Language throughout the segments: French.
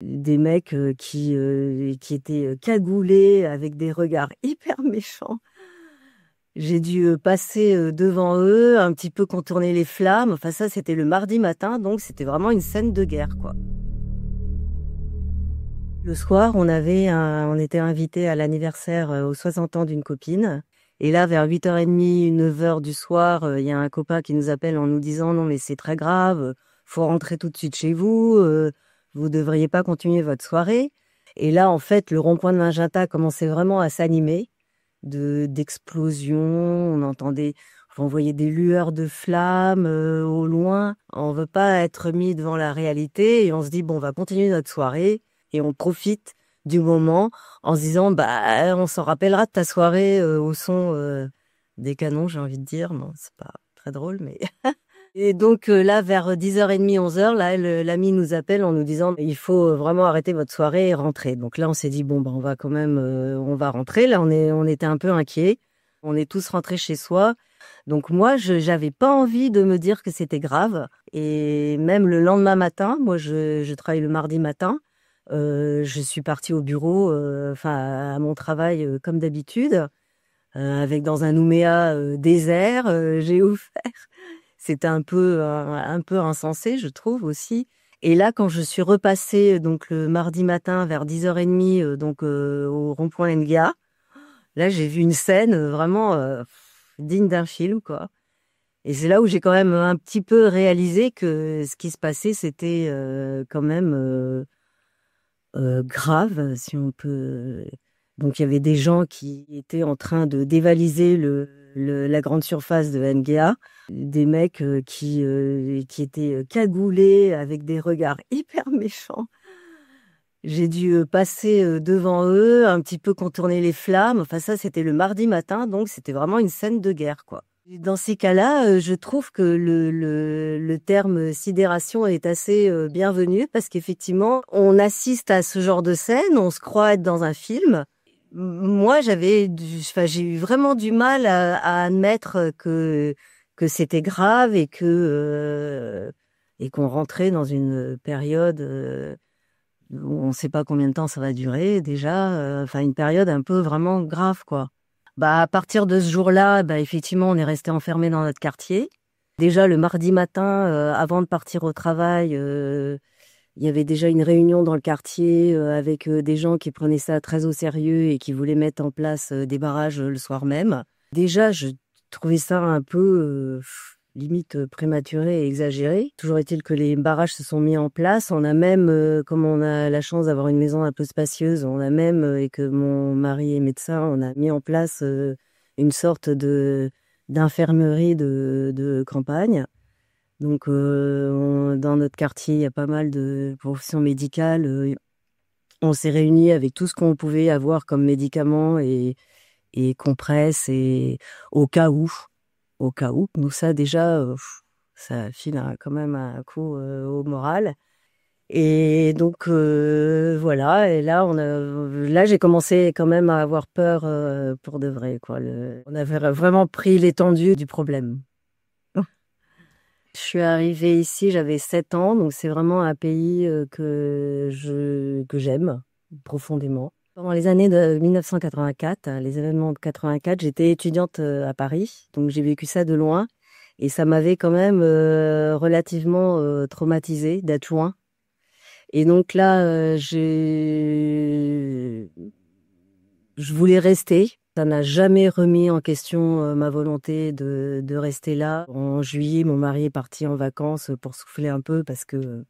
Des mecs qui étaient cagoulés avec des regards hyper méchants. J'ai dû passer devant eux, un petit peu contourner les flammes. Enfin, ça, c'était le mardi matin, donc c'était vraiment une scène de guerre, quoi. Le soir, on était invité à l'anniversaire aux 60 ans d'une copine. Et là, vers 8h30, 9h du soir, il y a un copain qui nous appelle en nous disant: non, mais c'est très grave, faut rentrer tout de suite chez vous, vous devriez pas continuer votre soirée. Et là, en fait, le rond-point de Magenta commençait vraiment à s'animer d'explosions. On voyait des lueurs de flammes au loin. On veut pas être mis devant la réalité et on se dit, bon, on va continuer notre soirée et on profite du moment en se disant, bah, on s'en rappellera de ta soirée au son des canons, j'ai envie de dire. Non, c'est pas très drôle, mais... Et donc là, vers 10h30, 11h, là, l'ami nous appelle en nous disant: il faut vraiment arrêter votre soirée et rentrer. Donc là, on s'est dit: bon, ben, on va quand même, on va rentrer. Là, on était un peu inquiets. On est tous rentrés chez soi. Donc moi, j'avais pas envie de me dire que c'était grave. Et même le lendemain matin, moi, je travaille le mardi matin. Je suis partie au bureau, enfin à mon travail comme d'habitude, avec dans un Nouméa désert. J'ai ouvert. C'était un peu insensé, je trouve aussi. Et là, quand je suis repassée donc le mardi matin vers 10h30 donc au rond-point Enghia, là j'ai vu une scène vraiment digne d'un film, quoi. Et c'est là où j'ai quand même un petit peu réalisé que ce qui se passait, c'était quand même grave, si on peut. Donc il y avait des gens qui étaient en train de dévaliser la grande surface de Enghia, des mecs qui étaient cagoulés avec des regards hyper méchants. J'ai dû passer devant eux, un petit peu contourner les flammes. Enfin, ça, c'était le mardi matin, donc c'était vraiment une scène de guerre, quoi. Et dans ces cas-là, je trouve que le terme sidération est assez bienvenu parce qu'effectivement, on assiste à ce genre de scène, on se croit être dans un film. Moi, enfin, j'ai eu vraiment du mal à admettre que c'était grave et qu'on rentrait dans une période où on ne sait pas combien de temps ça va durer déjà, enfin une période un peu vraiment grave, quoi. Bah, à partir de ce jour-là, bah, effectivement, on est resté enfermé dans notre quartier. Déjà, le mardi matin, avant de partir au travail, il y avait déjà une réunion dans le quartier avec des gens qui prenaient ça très au sérieux et qui voulaient mettre en place des barrages le soir même. Déjà, je trouvais ça un peu limite prématuré et exagéré. Toujours est-il que les barrages se sont mis en place. On a même, comme on a la chance d'avoir une maison un peu spacieuse, on a même, et que mon mari est médecin, on a mis en place une sorte de d'infirmerie de campagne. Donc, dans notre quartier, il y a pas mal de professions médicales. On s'est réunis avec tout ce qu'on pouvait avoir comme médicaments et compresses et au cas où, au cas où. Donc ça, déjà, ça file quand même un coup au moral. Et donc, voilà. Et là, là, j'ai commencé quand même à avoir peur pour de vrai, quoi. On avait vraiment pris l'étendue du problème. Je suis arrivée ici, j'avais 7 ans, donc c'est vraiment un pays que j'aime profondément. Pendant les années de 1984, les événements de 84, j'étais étudiante à Paris, donc j'ai vécu ça de loin et ça m'avait quand même relativement traumatisée d'être loin. Et donc là, je voulais rester. Ça n'a jamais remis en question ma volonté de rester là. En juillet, mon mari est parti en vacances pour souffler un peu parce que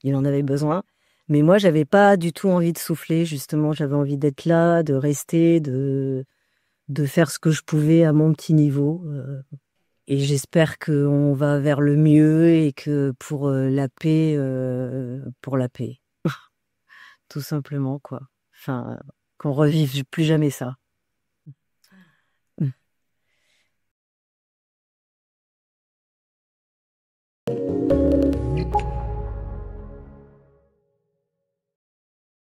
il en avait besoin. Mais moi, j'avais pas du tout envie de souffler, justement. J'avais envie d'être là, de rester, de faire ce que je pouvais à mon petit niveau. Et j'espère qu'on va vers le mieux et que pour la paix, tout simplement, quoi. Enfin, qu'on revive plus jamais ça.